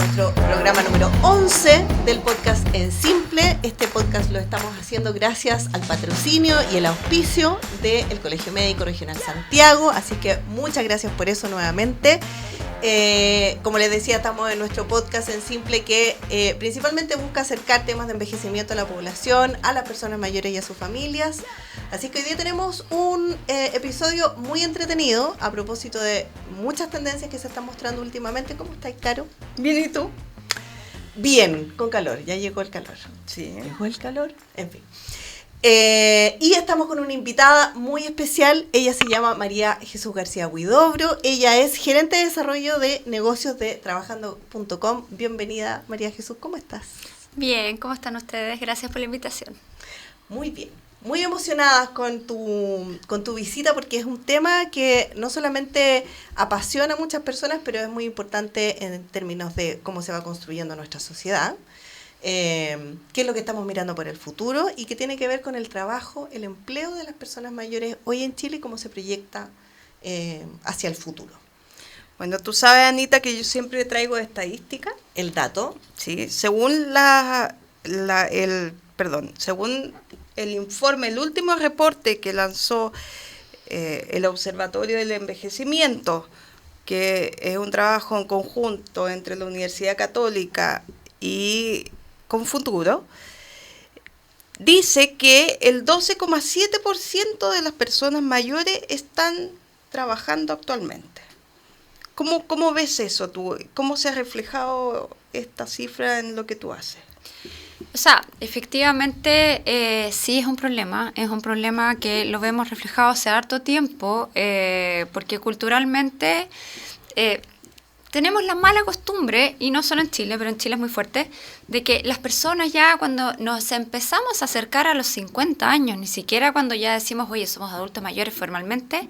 nuestro programa número 11 del podcast En Simple. Este podcast lo estamos haciendo gracias al patrocinio y el auspicio del Colegio Médico Regional Santiago, así que muchas gracias por eso nuevamente. Como les decía, estamos en nuestro podcast En Simple que principalmente busca acercar temas de envejecimiento a la población, a las personas mayores y a sus familias. Así que hoy día tenemos un episodio muy entretenido a propósito de muchas tendencias que se están mostrando últimamente. ¿Cómo estás, Caro? Bien, ¿y tú? Bien, con calor, ya llegó el calor. Sí. Llegó el calor, en fin. Y estamos con una invitada muy especial. Ella se llama María Jesús García Huidobro. Ella es gerente de desarrollo de negocios de trabajando.com. Bienvenida, María Jesús, ¿cómo estás? Bien, ¿cómo están ustedes? Gracias por la invitación. Muy bien. Muy emocionadas con tu visita porque es un tema que no solamente apasiona a muchas personas, pero es muy importante en términos de cómo se va construyendo nuestra sociedad, qué es lo que estamos mirando por el futuro y que tiene que ver con el trabajo, el empleo de las personas mayores hoy en Chile y cómo se proyecta hacia el futuro. Bueno, tú sabes, Anita, que yo siempre traigo estadística. El dato. Sí, según según el informe, el último reporte que lanzó el Observatorio del Envejecimiento, que es un trabajo en conjunto entre la Universidad Católica y Confuturo, dice que el 12,7% de las personas mayores están trabajando actualmente. ¿Cómo ves eso tú? ¿Cómo se ha reflejado esta cifra en lo que tú haces? O sea, efectivamente sí es un problema que lo vemos reflejado hace harto tiempo, porque culturalmente tenemos la mala costumbre, y no solo en Chile, pero en Chile es muy fuerte, de que las personas ya cuando nos empezamos a acercar a los 50 años, ni siquiera cuando ya decimos, oye, somos adultos mayores formalmente,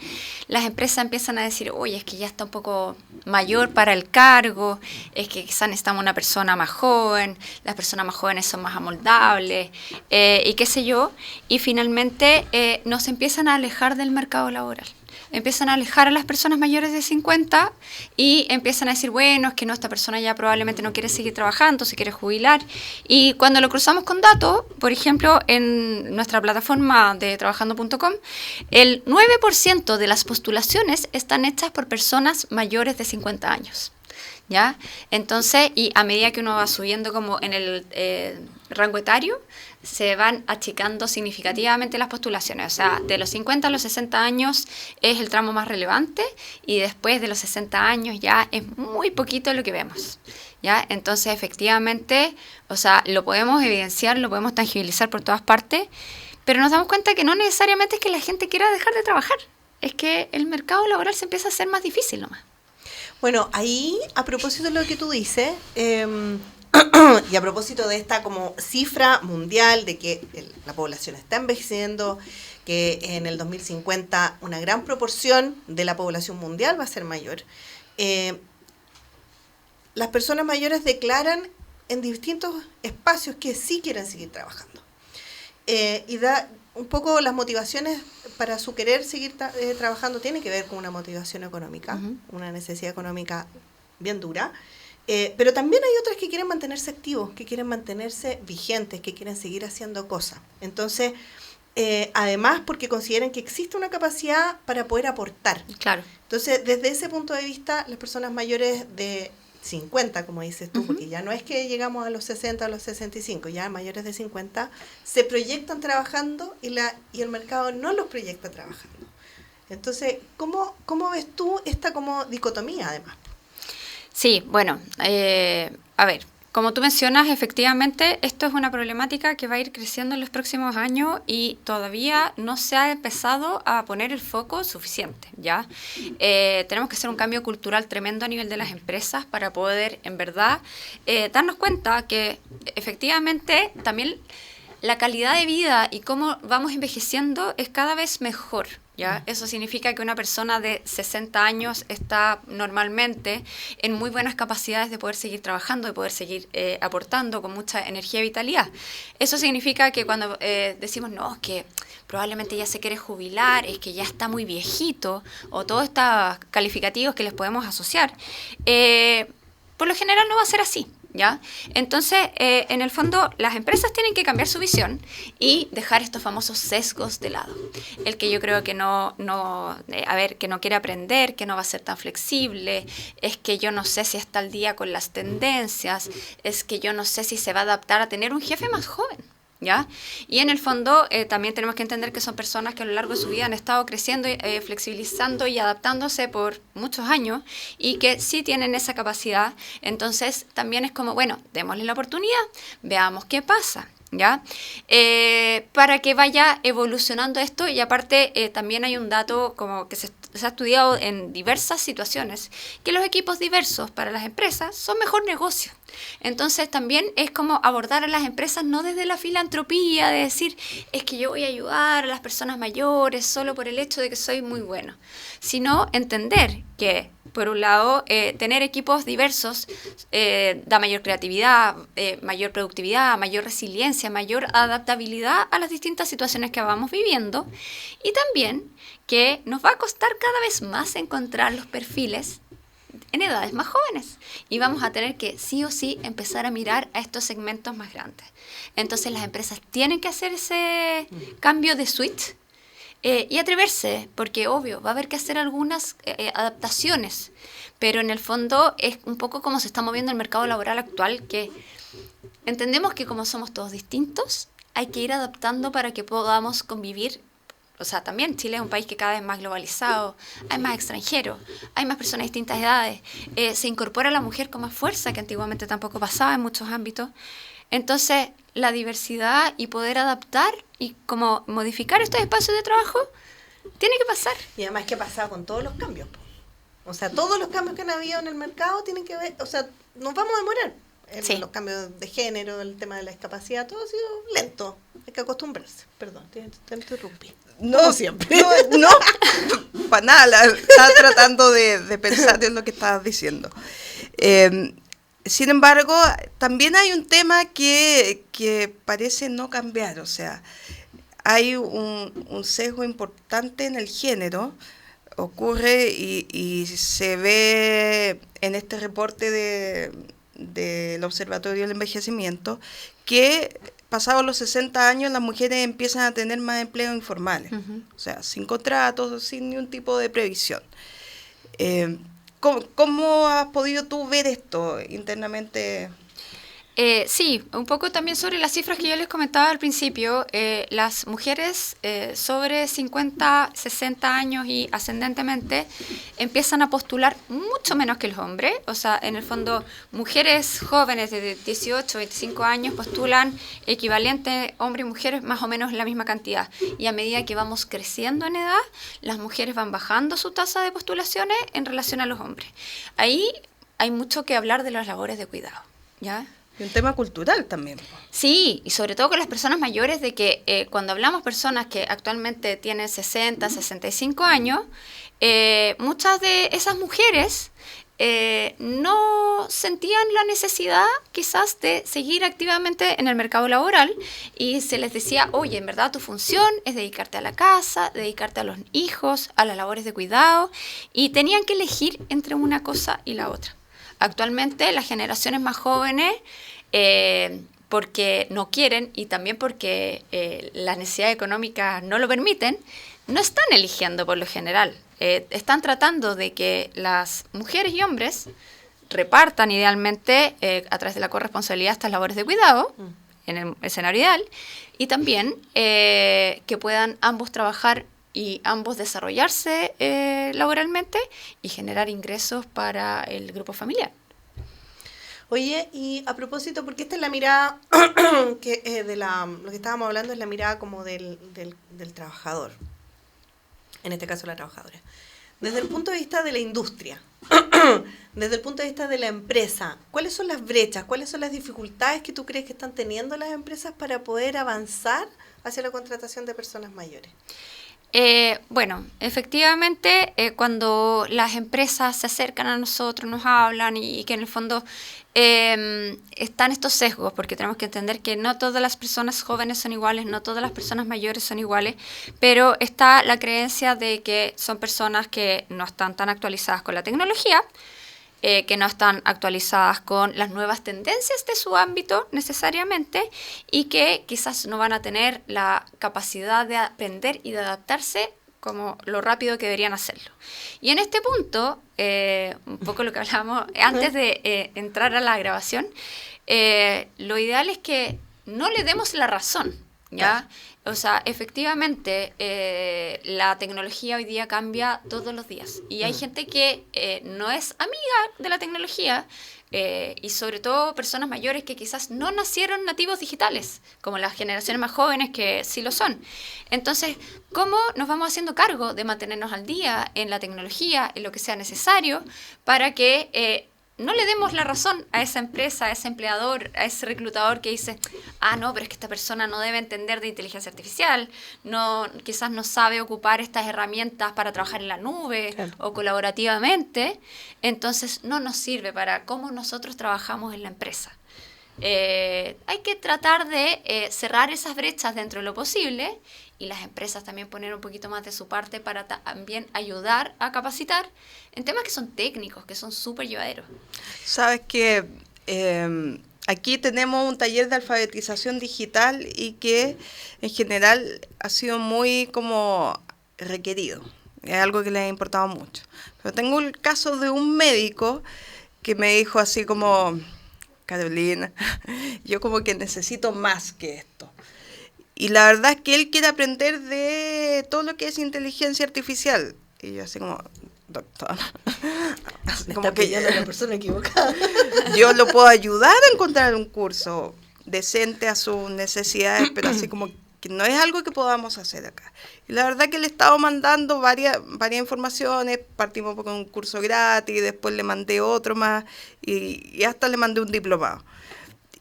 las empresas empiezan a decir, oye, es que ya está un poco mayor para el cargo, es que quizás necesitamos una persona más joven, las personas más jóvenes son más amoldables, y qué sé yo, y finalmente nos empiezan a alejar del mercado laboral. Empiezan a alejar a las personas mayores de 50 y empiezan a decir, bueno, es que no, esta persona ya probablemente no quiere seguir trabajando, se quiere jubilar. Y cuando lo cruzamos con datos, por ejemplo, en nuestra plataforma de trabajando.com, el 9% de las postulaciones están hechas por personas mayores de 50 años. ¿Ya? Entonces, y a medida que uno va subiendo como en el rango etario, se van achicando significativamente las postulaciones. O sea, de los 50 a los 60 años es el tramo más relevante y después de los 60 años ya es muy poquito lo que vemos. ¿Ya? Entonces, efectivamente, o sea, lo podemos evidenciar, lo podemos tangibilizar por todas partes, pero nos damos cuenta que no necesariamente es que la gente quiera dejar de trabajar, es que el mercado laboral se empieza a hacer más difícil nomás. Bueno, ahí, a propósito de lo que tú dices, y a propósito de esta como cifra mundial de que la población está envejeciendo, que en el 2050 una gran proporción de la población mundial va a ser mayor, las personas mayores declaran en distintos espacios que sí quieren seguir trabajando. Y da un poco las motivaciones para su querer seguir trabajando tiene que ver con una motivación económica, una necesidad económica bien dura, pero también hay otras que quieren mantenerse activos, que quieren mantenerse vigentes, que quieren seguir haciendo cosas. Entonces, además porque consideran que existe una capacidad para poder aportar. Claro. Entonces, desde ese punto de vista, las personas mayores de 50, como dices tú, porque ya no es que llegamos a los 60, a los 65, ya mayores de 50 se proyectan trabajando y el mercado no los proyecta trabajando. Entonces, ¿cómo ves tú esta como dicotomía además? Sí, bueno, a ver, como tú mencionas, efectivamente, esto es una problemática que va a ir creciendo en los próximos años y todavía no se ha empezado a poner el foco suficiente, ¿ya? Tenemos que hacer un cambio cultural tremendo a nivel de las empresas para poder, en verdad, darnos cuenta que efectivamente también la calidad de vida y cómo vamos envejeciendo es cada vez mejor, ¿ya? Eso significa que una persona de 60 años está normalmente en muy buenas capacidades de poder seguir trabajando, de poder seguir aportando con mucha energía y vitalidad. Eso significa que cuando decimos, no, es que probablemente ya se quiere jubilar, es que ya está muy viejito, o todos estos calificativos que les podemos asociar, por lo general no va a ser así, ¿ya? Entonces, en el fondo, las empresas tienen que cambiar su visión y dejar estos famosos sesgos de lado. El que yo creo que que no quiere aprender, que no va a ser tan flexible, es que yo no sé si está al día con las tendencias, es que yo no sé si se va a adaptar a tener un jefe más joven, ¿ya? Y en el fondo también tenemos que entender que son personas que a lo largo de su vida han estado creciendo, flexibilizando y adaptándose por muchos años y que sí tienen esa capacidad. Entonces también es como, bueno, démosle la oportunidad, veamos qué pasa, ¿ya? Para que vaya evolucionando esto. Y aparte también hay un dato como que se ha estudiado en diversas situaciones, que los equipos diversos para las empresas son mejor negocio. Entonces también es como abordar a las empresas no desde la filantropía, de decir, es que yo voy a ayudar a las personas mayores solo por el hecho de que soy muy bueno, sino entender que, por un lado, tener equipos diversos da mayor creatividad, mayor productividad, mayor resiliencia, mayor adaptabilidad a las distintas situaciones que vamos viviendo, y también que nos va a costar cada vez más encontrar los perfiles en edades más jóvenes y vamos a tener que sí o sí empezar a mirar a estos segmentos más grandes. Entonces las empresas tienen que hacer ese cambio de switch y atreverse, porque obvio va a haber que hacer algunas adaptaciones, pero en el fondo es un poco como se está moviendo el mercado laboral actual, que entendemos que como somos todos distintos hay que ir adaptando para que podamos convivir. O sea, también Chile es un país que cada vez más globalizado, hay más extranjeros, hay más personas de distintas edades, se incorpora la mujer con más fuerza, que antiguamente tampoco pasaba en muchos ámbitos. Entonces, la diversidad y poder adaptar y como modificar estos espacios de trabajo tiene que pasar. Y además, ¿qué ha pasado con todos los cambios? O sea, todos los cambios que han habido en el mercado tienen que ver, o sea, nos vamos a demorar. Sí. Los cambios de género, el tema de la discapacidad, todo ha sido lento. Hay que acostumbrarse. Perdón, te interrumpí. No, como siempre. No, para nada. Estaba tratando de pensar en lo que estabas diciendo. Sin embargo, también hay un tema que parece no cambiar. O sea, hay un sesgo importante en el género. Ocurre y se ve en este reporte del Observatorio del Envejecimiento que pasados los 60 años las mujeres empiezan a tener más empleos informales, o sea, sin contratos, sin ningún tipo de previsión. ¿Cómo has podido tú ver esto internamente? Sí, un poco también sobre las cifras que yo les comentaba al principio. Las mujeres sobre 50, 60 años y ascendentemente empiezan a postular mucho menos que los hombres. O sea, en el fondo, mujeres jóvenes de 18, 25 años postulan equivalente hombres y mujeres más o menos la misma cantidad. Y a medida que vamos creciendo en edad, las mujeres van bajando su tasa de postulaciones en relación a los hombres. Ahí hay mucho que hablar de las labores de cuidado, ¿ya? Y un tema cultural también. Sí, y sobre todo con las personas mayores, de que cuando hablamos personas que actualmente tienen 60, 65 años, muchas de esas mujeres no sentían la necesidad quizás de seguir activamente en el mercado laboral y se les decía, oye, en verdad tu función es dedicarte a la casa, dedicarte a los hijos, a las labores de cuidado, y tenían que elegir entre una cosa y la otra. Actualmente las generaciones más jóvenes, porque no quieren y también porque las necesidades económicas no lo permiten, no están eligiendo por lo general. Están tratando de que las mujeres y hombres repartan idealmente a través de la corresponsabilidad estas labores de cuidado, en el escenario ideal, y también que puedan ambos trabajar y ambos desarrollarse laboralmente y generar ingresos para el grupo familiar. Oye, y a propósito, porque esta es la mirada que lo que estábamos hablando es la mirada como del trabajador, en este caso la trabajadora. Desde el punto de vista de la industria, desde el punto de vista de la empresa, ¿cuáles son las brechas, cuáles son las dificultades que tú crees que están teniendo las empresas para poder avanzar hacia la contratación de personas mayores? Bueno, efectivamente, cuando las empresas se acercan a nosotros, nos hablan y que en el fondo están estos sesgos, porque tenemos que entender que no todas las personas jóvenes son iguales, no todas las personas mayores son iguales, pero está la creencia de que son personas que no están tan actualizadas con la tecnología, que no están actualizadas con las nuevas tendencias de su ámbito necesariamente y que quizás no van a tener la capacidad de aprender y de adaptarse como lo rápido que deberían hacerlo. Y en este punto, un poco lo que hablábamos antes de entrar a la grabación, lo ideal es que no le demos la razón, ¿ya? O sea, efectivamente, la tecnología hoy día cambia todos los días. Y hay gente que no es amiga de la tecnología, y sobre todo personas mayores que quizás no nacieron nativos digitales, como las generaciones más jóvenes que sí lo son. Entonces, ¿cómo nos vamos haciendo cargo de mantenernos al día en la tecnología, en lo que sea necesario, para que no le demos la razón a esa empresa, a ese empleador, a ese reclutador que dice, no, pero es que esta persona no debe entender de inteligencia artificial, quizás no sabe ocupar estas herramientas para trabajar en la nube, claro, o colaborativamente, entonces no nos sirve para cómo nosotros trabajamos en la empresa. Hay que tratar de cerrar esas brechas dentro de lo posible y las empresas también poner un poquito más de su parte para también ayudar a capacitar en temas que son técnicos, que son súper llevaderos. Sabes que aquí tenemos un taller de alfabetización digital y que en general ha sido muy como requerido, es algo que les ha importado mucho. Pero tengo el caso de un médico que me dijo así como, Carolina, yo como que necesito más que esto. Y la verdad es que él quiere aprender de todo lo que es inteligencia artificial. Y yo así como, doctor, me como está que pillando a la persona equivocada. Yo lo puedo ayudar a encontrar un curso decente a sus necesidades, pero así como que no es algo que podamos hacer acá. Y la verdad que le he estado mandando varias informaciones, partimos con un curso gratis, después le mandé otro más y hasta le mandé un diplomado.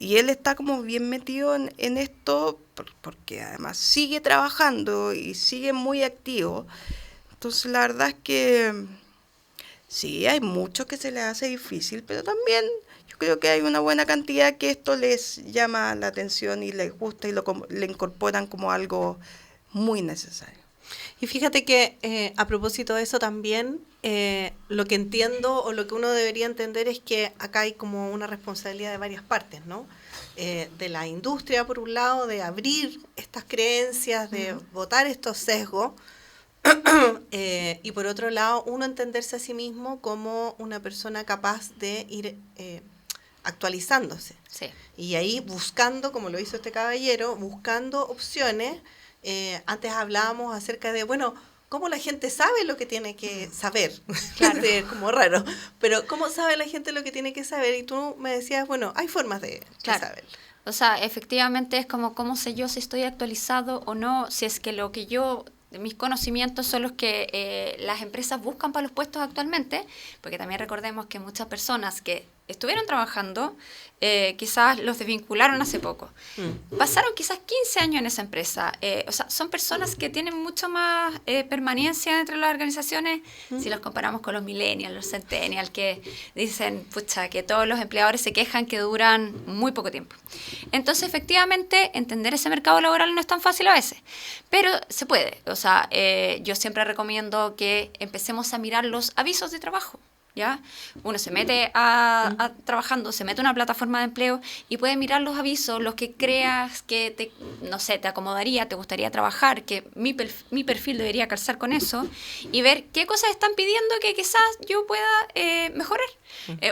Y él está como bien metido en esto porque además sigue trabajando y sigue muy activo. Entonces la verdad es que sí, hay muchos que se les hace difícil, pero también yo creo que hay una buena cantidad que esto les llama la atención y les gusta y le incorporan como algo muy necesario. Y fíjate que a propósito de eso también, lo que entiendo o lo que uno debería entender es que acá hay como una responsabilidad de varias partes, ¿no? De la industria, por un lado, de abrir estas creencias, de botar estos sesgos, y por otro lado, uno entenderse a sí mismo como una persona capaz de ir actualizándose. Sí. Y ahí buscando, como lo hizo este caballero, buscando opciones. Antes hablábamos acerca de, bueno, ¿cómo la gente sabe lo que tiene que saber? Claro. Es como raro, pero ¿cómo sabe la gente lo que tiene que saber? Y tú me decías, bueno, hay formas de saberlo. O sea, efectivamente es como, ¿cómo sé yo si estoy actualizado o no? Si es que lo que yo, mis conocimientos son los que las empresas buscan para los puestos actualmente, porque también recordemos que muchas personas que estuvieron trabajando, quizás los desvincularon hace poco. Pasaron quizás 15 años en esa empresa. O sea, son personas que tienen mucho más permanencia dentro de las organizaciones si los comparamos con los millennials, los centennials, que dicen, pucha, que todos los empleadores se quejan que duran muy poco tiempo. Entonces, efectivamente, entender ese mercado laboral no es tan fácil a veces, pero se puede. O sea, yo siempre recomiendo que empecemos a mirar los avisos de trabajo. ¿Ya? Uno se mete trabajando, se mete a una plataforma de empleo y puede mirar los avisos, los que creas que te acomodaría, te gustaría trabajar, que mi perfil debería calzar con eso, y ver qué cosas están pidiendo que quizás yo pueda mejorar.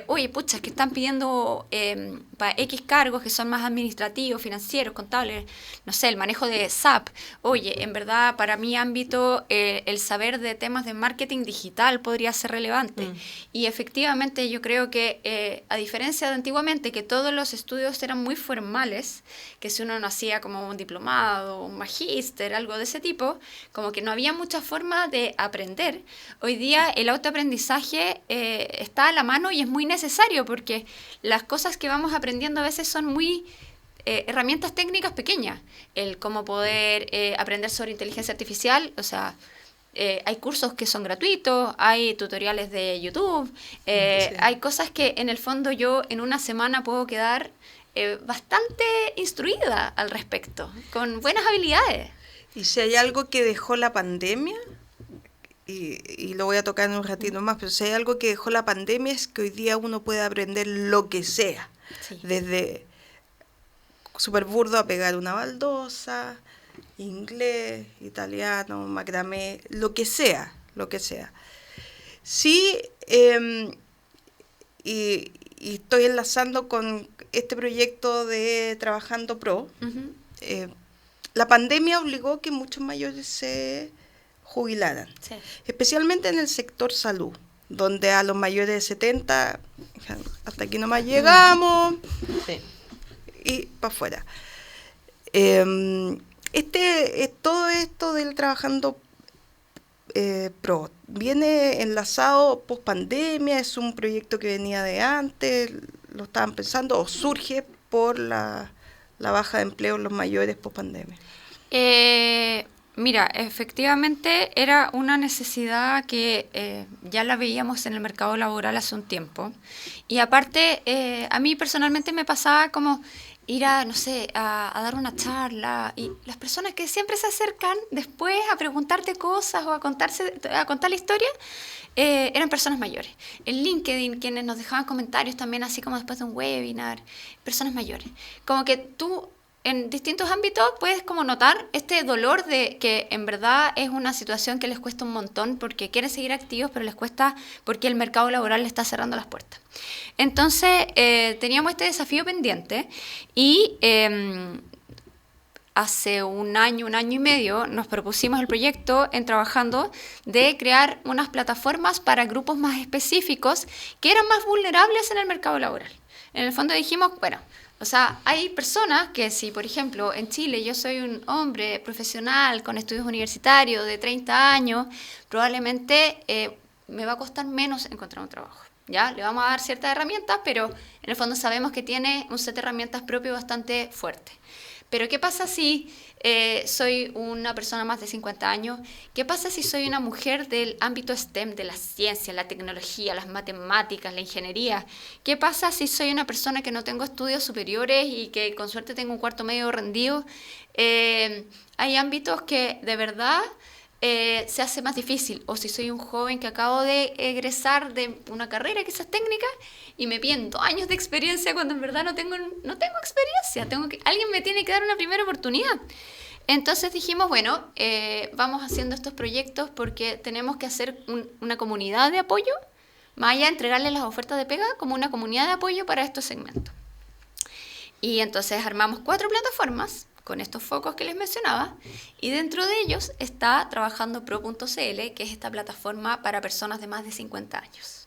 Oye, pucha, es que están pidiendo para X cargos que son más administrativos, financieros, contables, no sé, el manejo de SAP. Oye, en verdad, para mi ámbito, el saber de temas de marketing digital podría ser relevante. Y efectivamente yo creo que, a diferencia de antiguamente, que todos los estudios eran muy formales, que si uno no hacía como un diplomado, un magíster, algo de ese tipo, como que no había mucha forma de aprender. Hoy día el autoaprendizaje está a la mano y es muy necesario porque las cosas que vamos aprendiendo a veces son muy herramientas técnicas pequeñas. El cómo poder aprender sobre inteligencia artificial, o sea, hay cursos que son gratuitos, hay tutoriales de YouTube, sí. Hay cosas que en el fondo yo en una semana puedo quedar bastante instruida al respecto, con buenas habilidades. Y si hay algo que dejó la pandemia, y lo voy a tocar en un ratito más, pero si hay algo que dejó la pandemia es que hoy día uno puede aprender lo que sea, Sí. desde súper burdo a pegar una baldosa, inglés, italiano, macramé, lo que sea, lo que sea. Sí, y estoy enlazando con este proyecto de Trabajando Pro. Ujú. La pandemia obligó que muchos mayores se jubilaran, Sí. especialmente en el sector salud, donde a los mayores de 70, hasta aquí nomás llegamos, Sí. y para afuera. Todo esto del Trabajando Pro viene enlazado post pandemia, es un proyecto que venía de antes, lo estaban pensando, o surge por la baja de empleo en los mayores post pandemia. Mira, efectivamente era una necesidad que ya la veíamos en el mercado laboral hace un tiempo. Y aparte, a mí personalmente me pasaba como ir a, no sé, a dar una charla y las personas que siempre se acercan después a preguntarte cosas o a contar la historia, eran personas mayores. En LinkedIn, quienes nos dejaban comentarios también, así como después de un webinar, personas mayores. Como que tú en distintos ámbitos puedes como notar este dolor de que en verdad es una situación que les cuesta un montón porque quieren seguir activos, pero les cuesta porque el mercado laboral les está cerrando las puertas. Entonces, teníamos este desafío pendiente y hace un año y medio, nos propusimos el proyecto en trabajando de crear unas plataformas para grupos más específicos que eran más vulnerables en el mercado laboral. En el fondo dijimos, bueno, o sea, hay personas que si, por ejemplo, en Chile yo soy un hombre profesional con estudios universitarios de 30 años, probablemente me va a costar menos encontrar un trabajo. ¿Ya? Le vamos a dar ciertas herramientas, pero en el fondo sabemos que tiene un set de herramientas propio bastante fuerte. Pero ¿qué pasa si soy una persona más de 50 años? ¿Qué pasa si soy una mujer del ámbito STEM, de la ciencia, la tecnología, las matemáticas, la ingeniería? ¿Qué pasa si soy una persona que no tengo estudios superiores y que con suerte tengo un cuarto medio rendido? Hay ámbitos que de verdad se hace más difícil. O si soy un joven que acabo de egresar de una carrera quizás técnica y me piden 2 años de experiencia cuando en verdad no tengo experiencia. Alguien me tiene que dar una primera oportunidad. Entonces dijimos, bueno, vamos haciendo estos proyectos porque tenemos que hacer una comunidad de apoyo, más allá de entregarles las ofertas de pega, como una comunidad de apoyo para estos segmentos. Y entonces armamos 4 plataformas con estos focos que les mencionaba, y dentro de ellos está Trabajando Pro.cl, que es esta plataforma para personas de más de 50 años.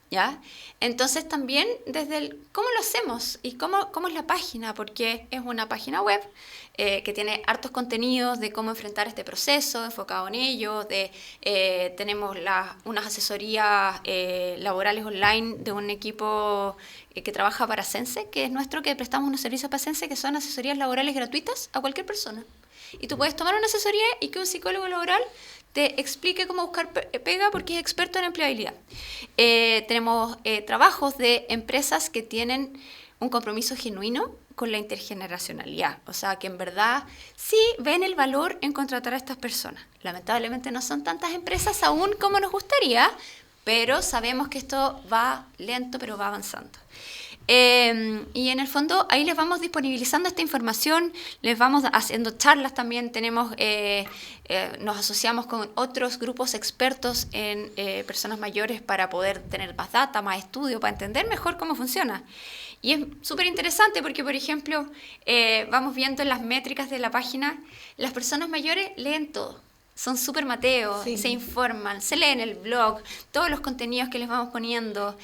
¿Ya? Entonces también desde ¿cómo lo hacemos? ¿Y cómo es la página? Porque es una página web que tiene hartos contenidos de cómo enfrentar este proceso, enfocado en ello, tenemos unas asesorías laborales online de un equipo que trabaja para Sense, que es nuestro, que prestamos unos servicios para Sense, que son asesorías laborales gratuitas a cualquier persona. Y tú puedes tomar una asesoría y que un psicólogo laboral te explique cómo buscar pega porque es experto en empleabilidad. Tenemos trabajos de empresas que tienen un compromiso genuino con la intergeneracionalidad. O sea, que en verdad sí ven el valor en contratar a estas personas. Lamentablemente no son tantas empresas aún como nos gustaría, pero sabemos que esto va lento, pero va avanzando. Y en el fondo ahí les vamos disponibilizando esta información, les vamos haciendo charlas también, nos asociamos con otros grupos expertos en personas mayores para poder tener más data, más estudio, para entender mejor cómo funciona. Y es súper interesante porque, por ejemplo, vamos viendo en las métricas de la página, las personas mayores leen todo. Son súper mateos, sí. Se informan, se leen el blog, todos los contenidos que les vamos poniendo,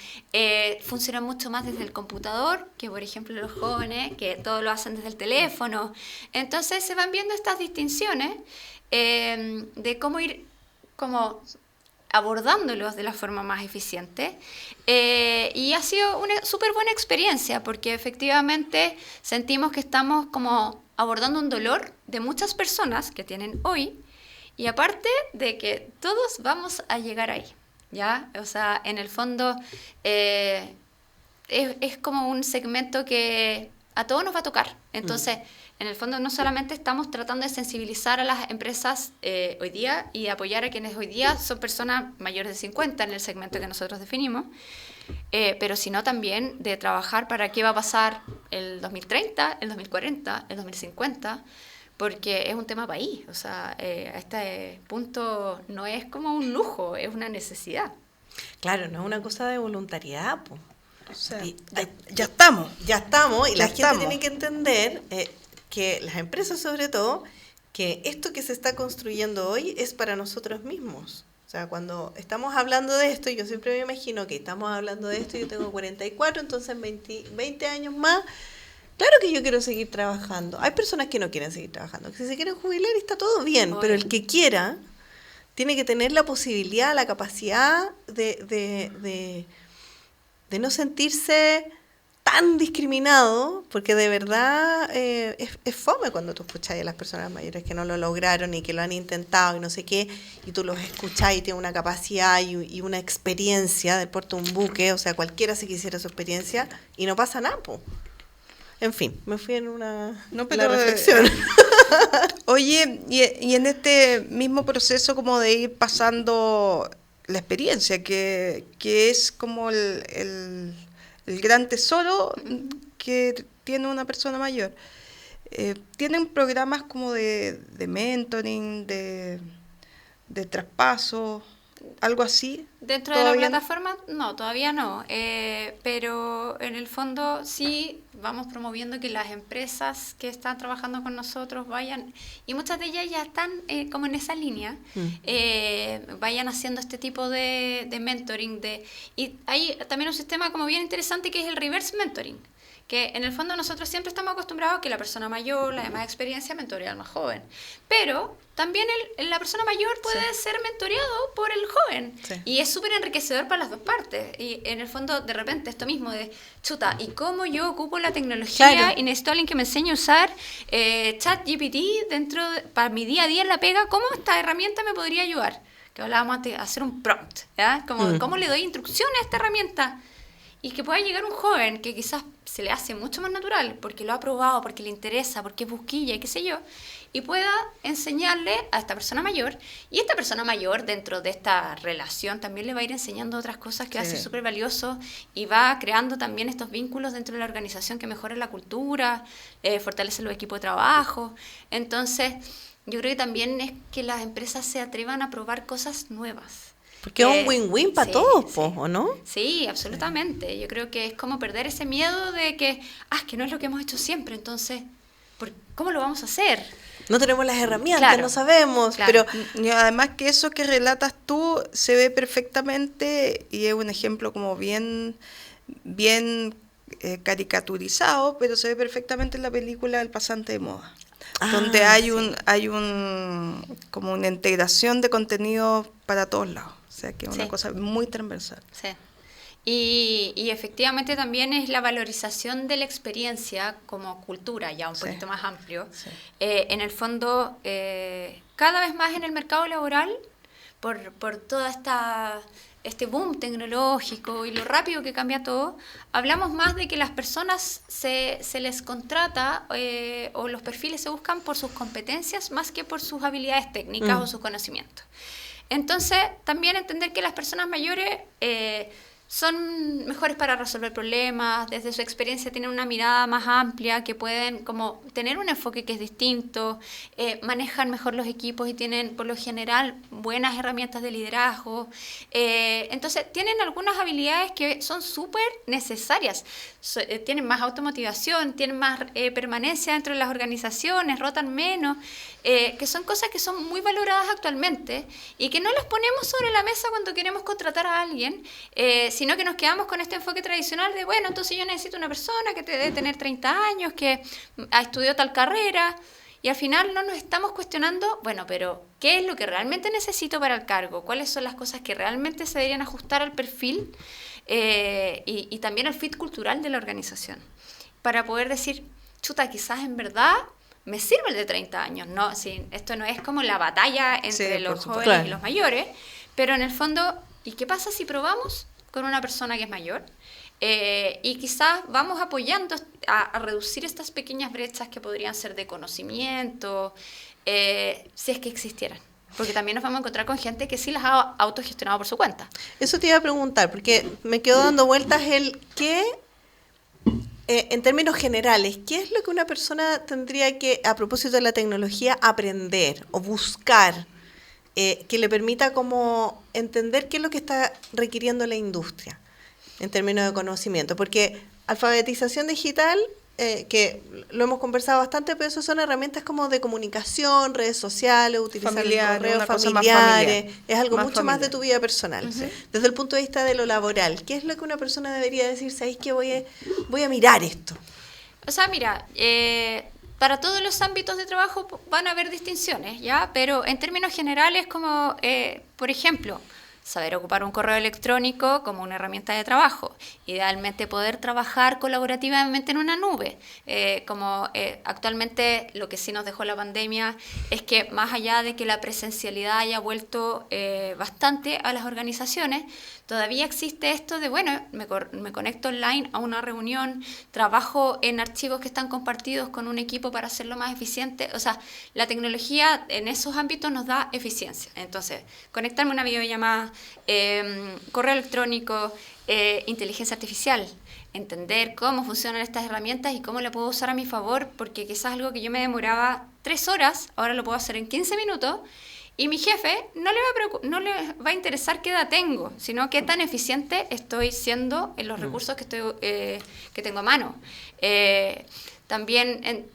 funcionan mucho más desde el computador que, por ejemplo, los jóvenes, que todo lo hacen desde el teléfono. Entonces se van viendo estas distinciones de cómo ir abordándolos de la forma más eficiente. Y ha sido una súper buena experiencia porque efectivamente sentimos que estamos como abordando un dolor de muchas personas que tienen hoy. Y aparte de que todos vamos a llegar ahí, ¿ya? O sea, en el fondo es como un segmento que a todos nos va a tocar. Entonces, en el fondo no solamente estamos tratando de sensibilizar a las empresas hoy día y apoyar a quienes hoy día son personas mayores de 50 en el segmento que nosotros definimos, pero sino también de trabajar para qué va a pasar el 2030, el 2040, el 2050, porque es un tema país. O sea, a este punto no es como un lujo, es una necesidad. Claro, no es una cosa de voluntariedad, po. O sea, Y- ya estamos. Ya estamos, y Ya la gente estamos. tiene que entender que las empresas, sobre todo, que esto que se está construyendo hoy es para nosotros mismos. O sea, cuando estamos hablando de esto, yo siempre me imagino que estamos hablando de esto, yo tengo 44, entonces 20 años más, claro que yo quiero seguir trabajando. Hay personas que no quieren seguir trabajando, que si se quieren jubilar está todo bien, pero el que quiera tiene que tener la posibilidad, la capacidad de no sentirse tan discriminado, porque de verdad es fome cuando tú escuchas a las personas mayores que no lo lograron y que lo han intentado y no sé qué, y tú los escuchas y tienen una capacidad y una experiencia de puerto un buque, o sea, cualquiera se quisiera su experiencia y no pasa nada, po. En fin, me fui en una reflexión. Oye, y en este mismo proceso como de ir pasando la experiencia, que es como el gran tesoro que tiene una persona mayor. ¿Tienen programas como de mentoring, de traspaso, algo así? Dentro de la ¿Todavía no? plataforma, no, todavía no. Pero en el fondo sí vamos promoviendo que las empresas que están trabajando con nosotros vayan, y muchas de ellas ya están como en esa línea, vayan haciendo este tipo de mentoring. Y hay también un sistema como bien interesante que es el reverse mentoring, que en el fondo nosotros siempre estamos acostumbrados a que la persona mayor, la de más experiencia, mentorea al más joven. Pero también la persona mayor puede ser mentoreado por el joven. Sí. Y es súper enriquecedor para las dos partes. Y en el fondo, de repente, esto mismo de, chuta, ¿y cómo yo ocupo la tecnología? Claro. Y necesito a alguien que me enseñe a usar ChatGPT para mi día a día en la pega. ¿Cómo esta herramienta me podría ayudar? Que hablábamos antes, hacer un prompt, ¿ya? Como, ¿cómo le doy instrucciones a esta herramienta? Y que pueda llegar un joven que quizás se le hace mucho más natural, porque lo ha probado, porque le interesa, porque es busquilla y qué sé yo, y pueda enseñarle a esta persona mayor, y esta persona mayor dentro de esta relación también le va a ir enseñando otras cosas que va a ser súper valioso, y va creando también estos vínculos dentro de la organización que mejoran la cultura, fortalecen los equipos de trabajo. Entonces, yo creo que también es que las empresas se atrevan a probar cosas nuevas. Porque es un win-win para sí, todos, sí. po, ¿o no? Sí, absolutamente. Yo creo que es como perder ese miedo de que, que no es lo que hemos hecho siempre, entonces, ¿cómo lo vamos a hacer? No tenemos las herramientas, Claro, no sabemos, claro. pero Y además que eso que relatas tú se ve perfectamente y es un ejemplo como bien caricaturizado, pero se ve perfectamente en la película El pasante de moda, donde hay como una integración de contenido para todos lados, o sea que es una Sí. cosa muy transversal. Sí. Y efectivamente también es la valorización de la experiencia como cultura, ya un Sí. poquito más amplio. Sí. En el fondo, cada vez más en el mercado laboral, por todo este boom tecnológico y lo rápido que cambia todo, hablamos más de que las personas se les contrata o los perfiles se buscan por sus competencias más que por sus habilidades técnicas o sus conocimientos. Entonces, también entender que las personas mayores son mejores para resolver problemas, desde su experiencia tienen una mirada más amplia, que pueden como tener un enfoque que es distinto, manejan mejor los equipos y tienen por lo general buenas herramientas de liderazgo. Entonces tienen algunas habilidades que son súper necesarias. Tienen más automotivación, tienen más permanencia dentro de las organizaciones, rotan menos, que son cosas que son muy valoradas actualmente y que no las ponemos sobre la mesa cuando queremos contratar a alguien, sino que nos quedamos con este enfoque tradicional de, bueno, entonces yo necesito una persona que debe tener 30 años, que ha estudiado tal carrera, y al final no nos estamos cuestionando, bueno, pero ¿qué es lo que realmente necesito para el cargo? ¿Cuáles son las cosas que realmente se deberían ajustar al perfil y también al fit cultural de la organización? Para poder decir, chuta, quizás en verdad me sirve el de 30 años, ¿no? Sí, esto no es como la batalla entre Sí, los por supuesto. jóvenes Claro. y los mayores, pero en el fondo, ¿y qué pasa si probamos con una persona que es mayor? Y quizás vamos apoyando a reducir estas pequeñas brechas que podrían ser de conocimiento, si es que existieran. Porque también nos vamos a encontrar con gente que sí las ha autogestionado por su cuenta. Eso te iba a preguntar, porque me quedo dando vueltas en términos generales, ¿qué es lo que una persona tendría que, a propósito de la tecnología, aprender o buscar que le permita como entender qué es lo que está requiriendo la industria en términos de conocimiento? Porque alfabetización digital, que lo hemos conversado bastante, pero eso son herramientas como de comunicación, redes sociales, utilizar el correo, familiares, es algo mucho más de tu vida personal. Uh-huh. Desde el punto de vista de lo laboral, ¿qué es lo que una persona debería decir? ¿Sabéis que voy a mirar esto? O sea, mira, para todos los ámbitos de trabajo van a haber distinciones, ¿ya? Pero en términos generales, como, por ejemplo, saber ocupar un correo electrónico como una herramienta de trabajo. Idealmente poder trabajar colaborativamente en una nube. Actualmente lo que sí nos dejó la pandemia es que más allá de que la presencialidad haya vuelto bastante a las organizaciones, todavía existe esto de, bueno, me conecto online a una reunión, trabajo en archivos que están compartidos con un equipo para hacerlo más eficiente. O sea, la tecnología en esos ámbitos nos da eficiencia. Entonces, conectarme a una videollamada, correo electrónico, inteligencia artificial, entender cómo funcionan estas herramientas y cómo la puedo usar a mi favor, porque quizás algo que yo me demoraba 3 horas, ahora lo puedo hacer en 15 minutos, y mi jefe no le va a interesar qué edad tengo, sino qué tan eficiente estoy siendo en los recursos que tengo a mano. También,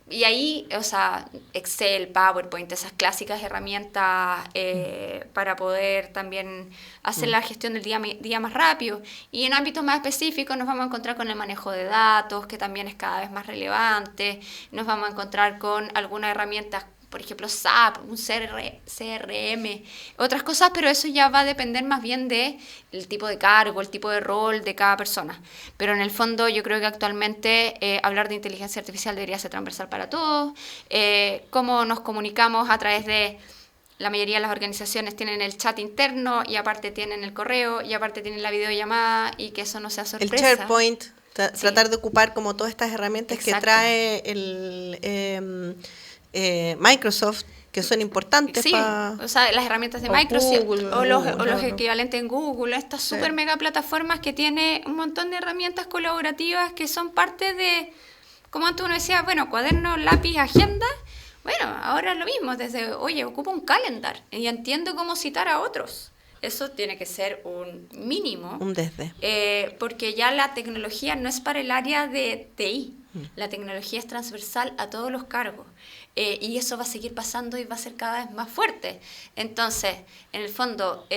y ahí, o sea, Excel, PowerPoint, esas clásicas herramientas para poder también hacer la gestión del día más rápido. Y en ámbitos más específicos nos vamos a encontrar con el manejo de datos, que también es cada vez más relevante. Nos vamos a encontrar con algunas herramientas, por ejemplo, SAP, un CRM, otras cosas, pero eso ya va a depender más bien del tipo de cargo, el tipo de rol de cada persona. Pero en el fondo yo creo que actualmente hablar de inteligencia artificial debería ser transversal para todos. Cómo nos comunicamos a través de... La mayoría de las organizaciones tienen el chat interno y aparte tienen el correo y aparte tienen la videollamada, y que eso no sea sorpresa. El SharePoint, tratar de ocupar como todas estas herramientas que trae el... Microsoft, que son importantes. Sí, o sea, las herramientas de Microsoft Google, o los equivalentes en Google, estas super mega plataformas que tiene un montón de herramientas colaborativas que son parte de, como antes uno decía, bueno, cuaderno, lápiz, agenda. Bueno, ahora es lo mismo, desde, oye, ocupo un calendar y entiendo cómo citar a otros. Eso tiene que ser un mínimo. Un desde. Porque ya la tecnología no es para el área de TI. La tecnología es transversal a todos los cargos. Y eso va a seguir pasando y va a ser cada vez más fuerte. Entonces, en el fondo,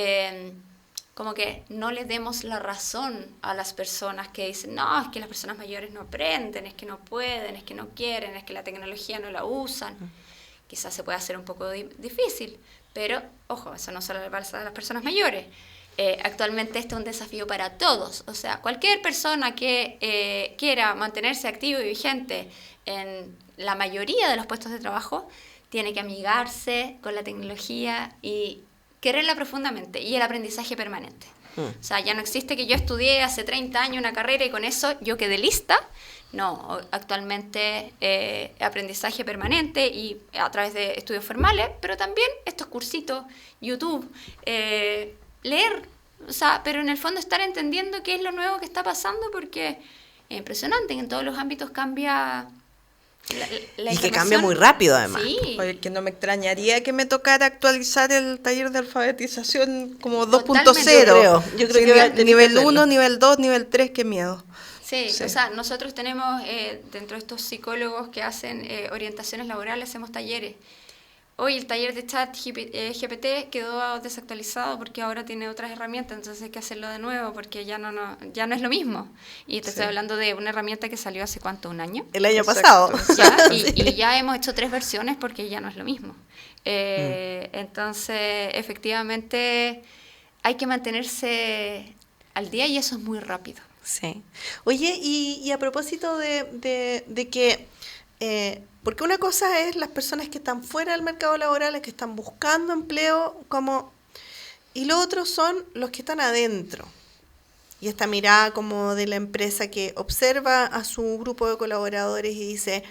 como que no le demos la razón a las personas que dicen, no, es que las personas mayores no aprenden, es que no pueden, es que no quieren, es que la tecnología no la usan. Quizás se puede hacer un poco difícil, pero, ojo, eso no solo le pasa a las personas mayores. Actualmente esto es un desafío para todos. O sea, cualquier persona que quiera mantenerse activo y vigente en la mayoría de los puestos de trabajo tiene que amigarse con la tecnología y quererla profundamente, y el aprendizaje permanente. O sea, ya no existe que yo estudié hace 30 años una carrera y con eso yo quedé lista. No, actualmente aprendizaje permanente y a través de estudios formales, pero también estos cursitos, YouTube, leer, o sea, pero en el fondo estar entendiendo qué es lo nuevo que está pasando, porque es impresionante, en todos los ámbitos cambia la y que cambia muy rápido además. Sí. Oye, que no me extrañaría que me tocara actualizar el taller de alfabetización como 2.0. Yo creo que nivel 1, nivel 2, nivel 3, qué miedo. Sí, o sea, nosotros tenemos, dentro de estos psicólogos que hacen orientaciones laborales, hacemos talleres. Hoy el taller de chat GPT quedó desactualizado porque ahora tiene otras herramientas, entonces hay que hacerlo de nuevo porque ya no es lo mismo. Y te estoy hablando de una herramienta que salió hace ¿cuánto? ¿Un año? El año pasado. ¿Ya? Y ya hemos hecho 3 versiones porque ya no es lo mismo. Entonces, efectivamente, hay que mantenerse al día y eso es muy rápido. Sí. Oye, y a propósito de que... porque una cosa es las personas que están fuera del mercado laboral, las que están buscando empleo, y lo otro son los que están adentro. y esta mirada como de la empresa que observa a su grupo de colaboradores y dice,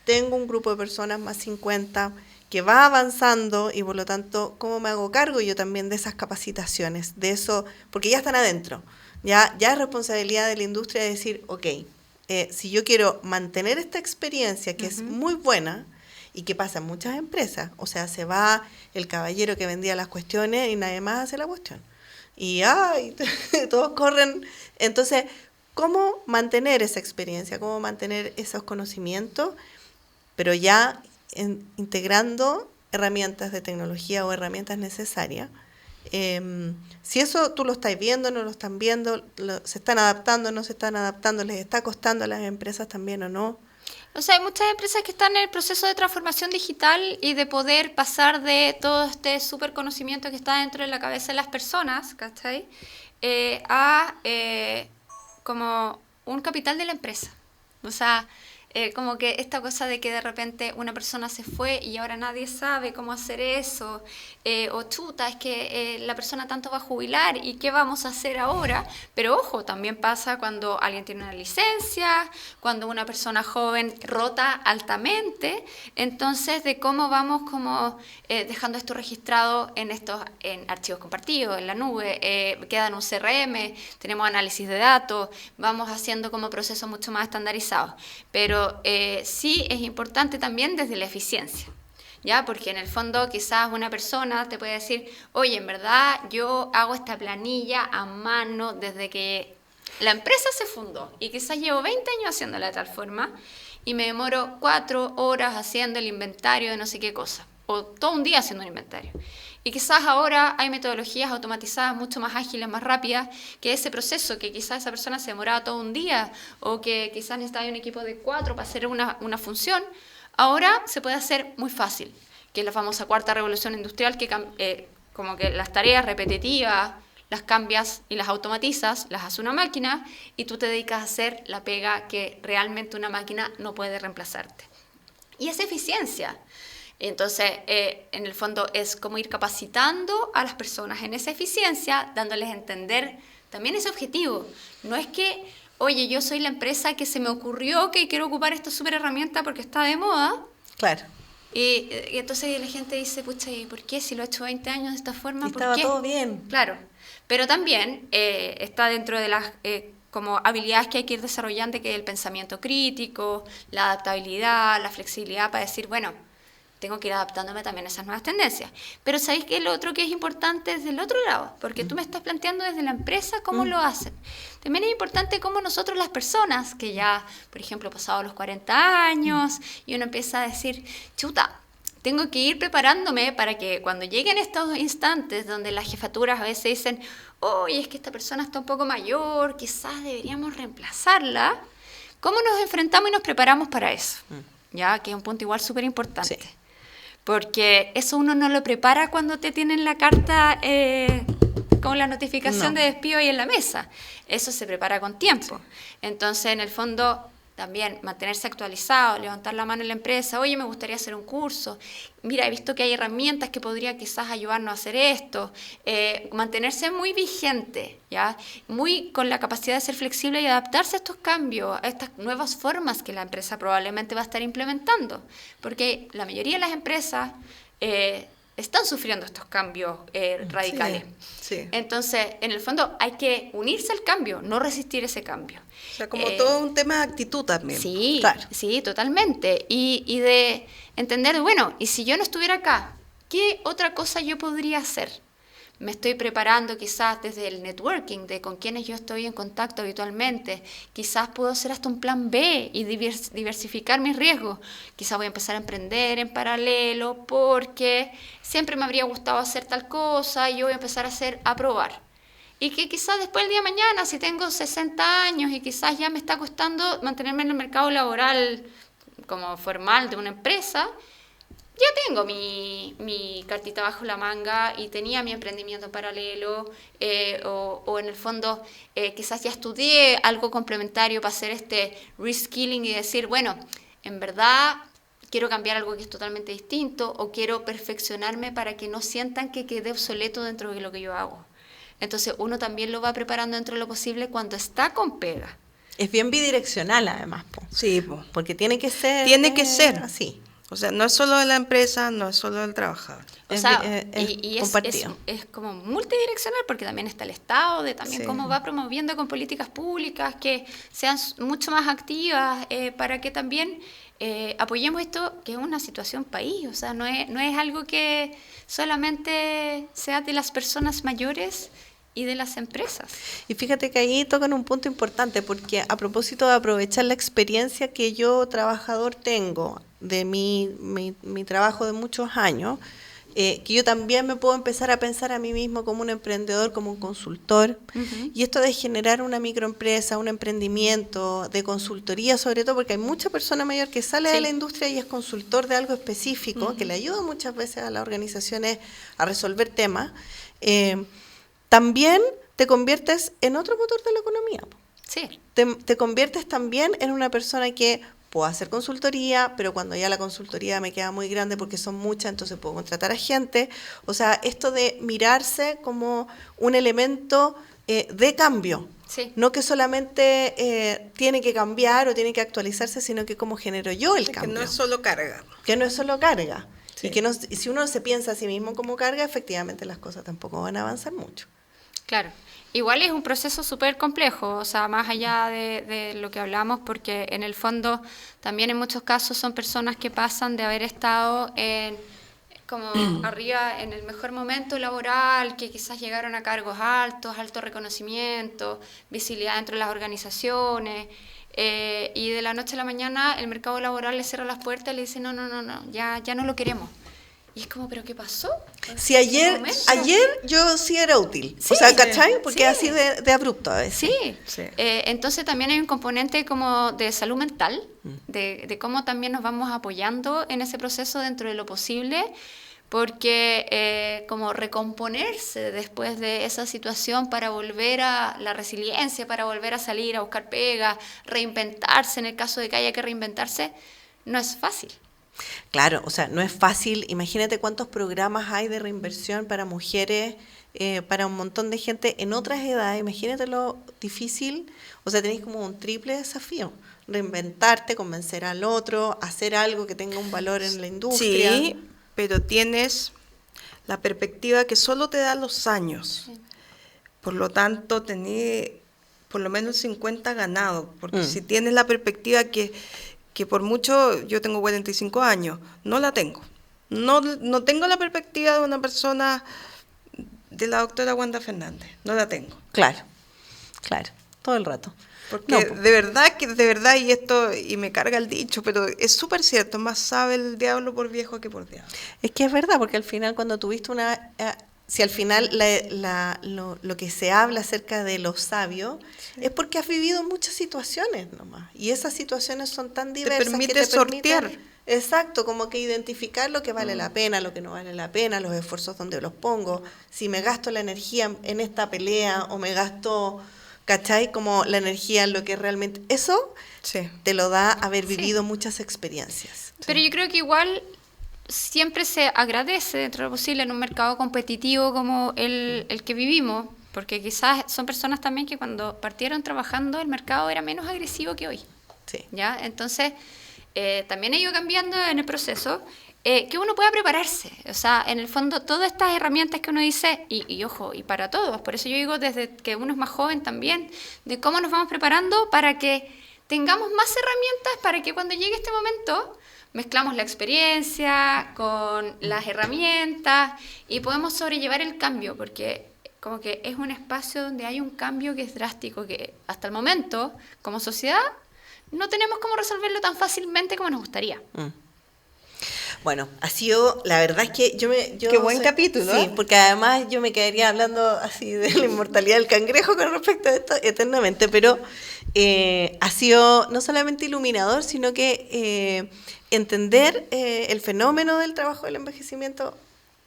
tengo un grupo de personas más 50 que va avanzando y por lo tanto, ¿cómo me hago cargo yo también de esas capacitaciones? De eso, porque ya están adentro. Ya es responsabilidad de la industria de decir, ok, si yo quiero mantener esta experiencia que es muy buena y que pasa en muchas empresas, o sea, se va el caballero que vendía las cuestiones y nadie más hace la cuestión. Y todos corren. Entonces, ¿cómo mantener esa experiencia? ¿Cómo mantener esos conocimientos? Pero ya integrando herramientas de tecnología o herramientas necesarias. Si eso tú lo estás viendo, no lo están viendo, se están adaptando, no se están adaptando, les está costando a las empresas también o no. O sea, hay muchas empresas que están en el proceso de transformación digital y de poder pasar de todo este súper conocimiento que está dentro de la cabeza de las personas, ¿cachai? A como un capital de la empresa. O sea, como que esta cosa de que de repente una persona se fue y ahora nadie sabe cómo hacer eso, o chuta, es que la persona tanto va a jubilar y qué vamos a hacer ahora. Pero ojo, también pasa cuando alguien tiene una licencia, cuando una persona joven rota altamente, entonces de cómo vamos como dejando esto registrado en archivos compartidos, en la nube, queda en un CRM, tenemos análisis de datos, vamos haciendo como procesos mucho más estandarizados. Pero sí es importante también desde la eficiencia, ¿ya? Porque en el fondo quizás una persona te puede decir, oye, en verdad yo hago esta planilla a mano desde que la empresa se fundó y quizás llevo 20 años haciéndola de tal forma y me demoro 4 horas haciendo el inventario de no sé qué cosa, o todo un día haciendo un inventario. Y quizás ahora hay metodologías automatizadas mucho más ágiles, más rápidas, que ese proceso que quizás esa persona se demoraba todo un día o que quizás necesitaba un equipo de 4 para hacer una función, ahora se puede hacer muy fácil, que es la famosa cuarta revolución industrial, que como que las tareas repetitivas las cambias y las automatizas, las hace una máquina y tú te dedicas a hacer la pega que realmente una máquina no puede reemplazarte. Y es eficiencia. Entonces, en el fondo es como ir capacitando a las personas en esa eficiencia, dándoles a entender también ese objetivo. No es que, oye, yo soy la empresa que se me ocurrió que quiero ocupar esta super herramienta porque está de moda. Claro. Y entonces la gente dice, pucha, ¿y por qué? Si lo he hecho 20 años de esta forma, ¿por qué? Estaba todo bien. Claro. Pero también está dentro de las como habilidades que hay que ir desarrollando, que es el pensamiento crítico, la adaptabilidad, la flexibilidad para decir, bueno, tengo que ir adaptándome también a esas nuevas tendencias. Pero ¿sabéis qué? Lo otro que es importante es del otro lado, porque tú me estás planteando desde la empresa cómo lo hacen. También es importante cómo nosotros las personas, que ya, por ejemplo, pasado los 40 años, y uno empieza a decir, chuta, tengo que ir preparándome para que cuando lleguen estos instantes donde las jefaturas a veces dicen, oye, es que esta persona está un poco mayor, quizás deberíamos reemplazarla, ¿cómo nos enfrentamos y nos preparamos para eso? Ya, que es un punto igual súper importante. Sí. Porque eso uno no lo prepara cuando te tienen la carta con la notificación de despido ahí en la mesa. Eso se prepara con tiempo. Sí. Entonces, en el fondo, también mantenerse actualizado, levantar la mano en la empresa, oye, me gustaría hacer un curso, mira, he visto que hay herramientas que podría quizás ayudarnos a hacer esto, mantenerse muy vigente, ¿ya? Muy con la capacidad de ser flexible y adaptarse a estos cambios, a estas nuevas formas que la empresa probablemente va a estar implementando, porque la mayoría de las empresas están sufriendo estos cambios radicales. Sí, sí. Entonces, en el fondo, hay que unirse al cambio, no resistir ese cambio. O sea, como todo un tema de actitud también. Sí, claro. Sí, totalmente. Y de entender, bueno, y si yo no estuviera acá, ¿qué otra cosa yo podría hacer? Me estoy preparando quizás desde el networking, de con quienes yo estoy en contacto habitualmente. Quizás puedo hacer hasta un plan B y diversificar mis riesgos. Quizás voy a empezar a emprender en paralelo porque siempre me habría gustado hacer tal cosa y yo voy a empezar a probar. Y que quizás después del día de mañana, si tengo 60 años y quizás ya me está costando mantenerme en el mercado laboral como formal de una empresa, ya tengo mi cartita bajo la manga y tenía mi emprendimiento en paralelo o en el fondo quizás ya estudié algo complementario para hacer este reskilling y decir, bueno, en verdad quiero cambiar algo que es totalmente distinto o quiero perfeccionarme para que no sientan que quede obsoleto dentro de lo que yo hago. Entonces uno también lo va preparando dentro de lo posible cuando está con pega. Es bien bidireccional además, po. Sí, po. Porque tiene que ser así. O sea, no es solo de la empresa, no es solo del trabajador. O sea, es compartido. Es como multidireccional porque también está el Estado, de también Sí. cómo va promoviendo con políticas públicas que sean mucho más activas para que también apoyemos esto, que es una situación país. O sea, no es algo que solamente sea de las personas mayores y de las empresas. Y fíjate que ahí tocan un punto importante, porque a propósito de aprovechar la experiencia que yo, trabajador, tengo de mi trabajo de muchos años, que yo también me puedo empezar a pensar a mí mismo como un emprendedor, como un consultor, y esto de generar una microempresa, un emprendimiento de consultoría, sobre todo porque hay mucha persona mayor que sale de la industria y es consultor de algo específico, que le ayuda muchas veces a las organizaciones a resolver temas, también te conviertes en otro motor de la economía. Sí. Te conviertes también en una persona que puedo hacer consultoría, pero cuando ya la consultoría me queda muy grande porque son muchas, entonces puedo contratar a gente. O sea, esto de mirarse como un elemento de cambio. Sí. No que solamente tiene que cambiar o tiene que actualizarse, sino que cómo genero yo el cambio. Que no es solo carga. Que no es solo carga. Sí. Y que no, si uno se piensa a sí mismo como carga, efectivamente las cosas tampoco van a avanzar mucho. Claro. Igual es un proceso súper complejo, o sea, más allá de lo que hablamos, porque en el fondo también en muchos casos son personas que pasan de haber estado como arriba en el mejor momento laboral, que quizás llegaron a cargos altos, alto reconocimiento, visibilidad dentro de las organizaciones, y de la noche a la mañana el mercado laboral le cierra las puertas y le dice no, ya no lo queremos. Y es como, ¿pero qué pasó? Si ayer yo sí era útil, Sí, o sea, ¿cachai? Porque sí. así de abrupto a veces. Sí, Sí. Entonces también hay un componente como de salud mental, de cómo también nos vamos apoyando en ese proceso dentro de lo posible, porque como recomponerse después de esa situación para volver a la resiliencia, para volver a salir a buscar pega, reinventarse en el caso de que haya que reinventarse, no es fácil. Claro, o sea, no es fácil. Imagínate cuántos programas hay de reinversión para mujeres, para un montón de gente en otras edades. Imagínate lo difícil. O sea, tenés como un triple desafío. Reinventarte, convencer al otro, hacer algo que tenga un valor en la industria. Sí, pero tienes la perspectiva que solo te da los años. Sí. Por lo tanto, tenés por lo menos 50 ganados. Porque Mm. si tienes la perspectiva que por mucho, yo tengo 45 años, no la tengo. No tengo la perspectiva de una persona, de la doctora Wanda Fernández, no la tengo. Claro, todo el rato. Porque No, de verdad, y me carga el dicho, pero es súper cierto, más sabe el diablo por viejo que por diablo. es que es verdad, porque al final cuando tuviste si al final lo que se habla acerca de los sabios es porque has vivido muchas situaciones nomás. Y esas situaciones son tan diversas permite que te sortear. Exacto, como que identificar lo que vale la pena, lo que no vale la pena, los esfuerzos donde los pongo. Si me gasto la energía en esta pelea o me gasto, ¿cachai? Como la energía en lo que realmente... Eso Sí. te lo da haber Sí. vivido muchas experiencias. Pero yo creo que igual siempre se agradece dentro de lo posible en un mercado competitivo como el que vivimos, porque quizás son personas también que cuando partieron trabajando el mercado era menos agresivo que hoy. Sí. ¿Ya? Entonces, también ha ido cambiando en el proceso, que uno pueda prepararse. O sea, en el fondo, todas estas herramientas que uno dice, y ojo, y para todos, por eso yo digo desde que uno es más joven también, de cómo nos vamos preparando para que tengamos más herramientas para que cuando llegue este momento mezclamos la experiencia con las herramientas y podemos sobrellevar el cambio, porque como que es un espacio donde hay un cambio que es drástico, que hasta el momento, como sociedad, no tenemos cómo resolverlo tan fácilmente como nos gustaría. Bueno, ha sido, la verdad es que yo Qué buen capítulo, Sí, ¿eh? porque además yo me quedaría hablando así de la inmortalidad del cangrejo con respecto a esto eternamente, pero ha sido no solamente iluminador, sino que entender el fenómeno del trabajo del envejecimiento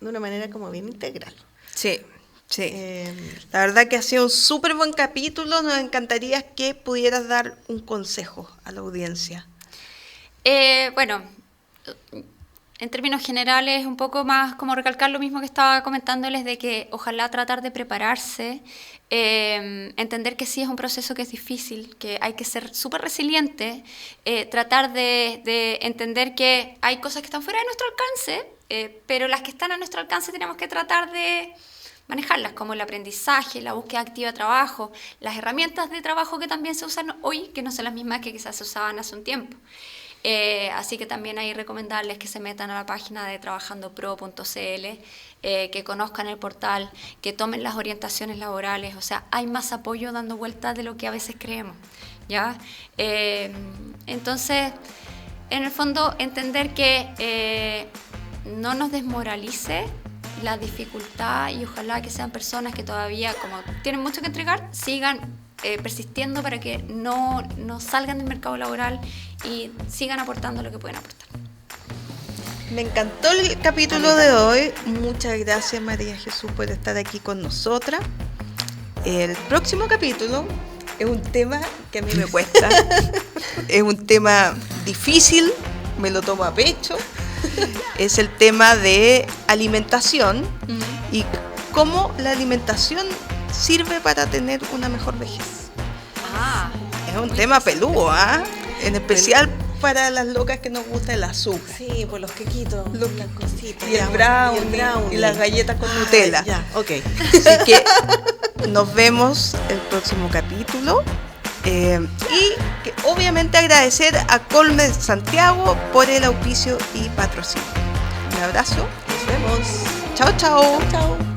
de una manera como bien integral. Sí. La verdad que ha sido un súper buen capítulo. Nos encantaría que pudieras dar un consejo a la audiencia. Bueno, en términos generales, un poco más como recalcar lo mismo que estaba comentándoles, de que ojalá tratar de prepararse, entender que sí es un proceso que es difícil, que hay que ser súper resiliente, tratar de entender que hay cosas que están fuera de nuestro alcance, pero las que están a nuestro alcance tenemos que tratar de manejarlas, como el aprendizaje, la búsqueda activa de trabajo, las herramientas de trabajo que también se usan hoy, que no son las mismas que quizás se usaban hace un tiempo. Así que también hay recomendarles que se metan a la página de trabajandopro.cl, que conozcan el portal, que tomen las orientaciones laborales. O sea, hay más apoyo dando vueltas de lo que a veces creemos, ¿ya? Entonces, en el fondo, entender que no nos desmoralice la dificultad, y ojalá que sean personas que todavía, como tienen mucho que entregar, sigan persistiendo para que no salgan del mercado laboral y sigan aportando lo que pueden aportar. Me encantó el capítulo de hoy. Muchas gracias, María Jesús, por estar aquí con nosotras. El próximo capítulo es un tema que a mí me cuesta. Es un tema difícil, me lo tomo a pecho. Es el tema de alimentación y cómo la alimentación sirve para tener una mejor vejez. Es un tema peludo, en especial para las locas que nos gusta el azúcar. Sí, por los quequitos, las cositas. Y el brownie y las galletas con Nutella. Ya, ok. Así que nos vemos el próximo capítulo. Y que obviamente agradecer a Colmed Santiago por el auspicio y patrocinio. Un abrazo. Nos vemos. Chao, chao. Chao.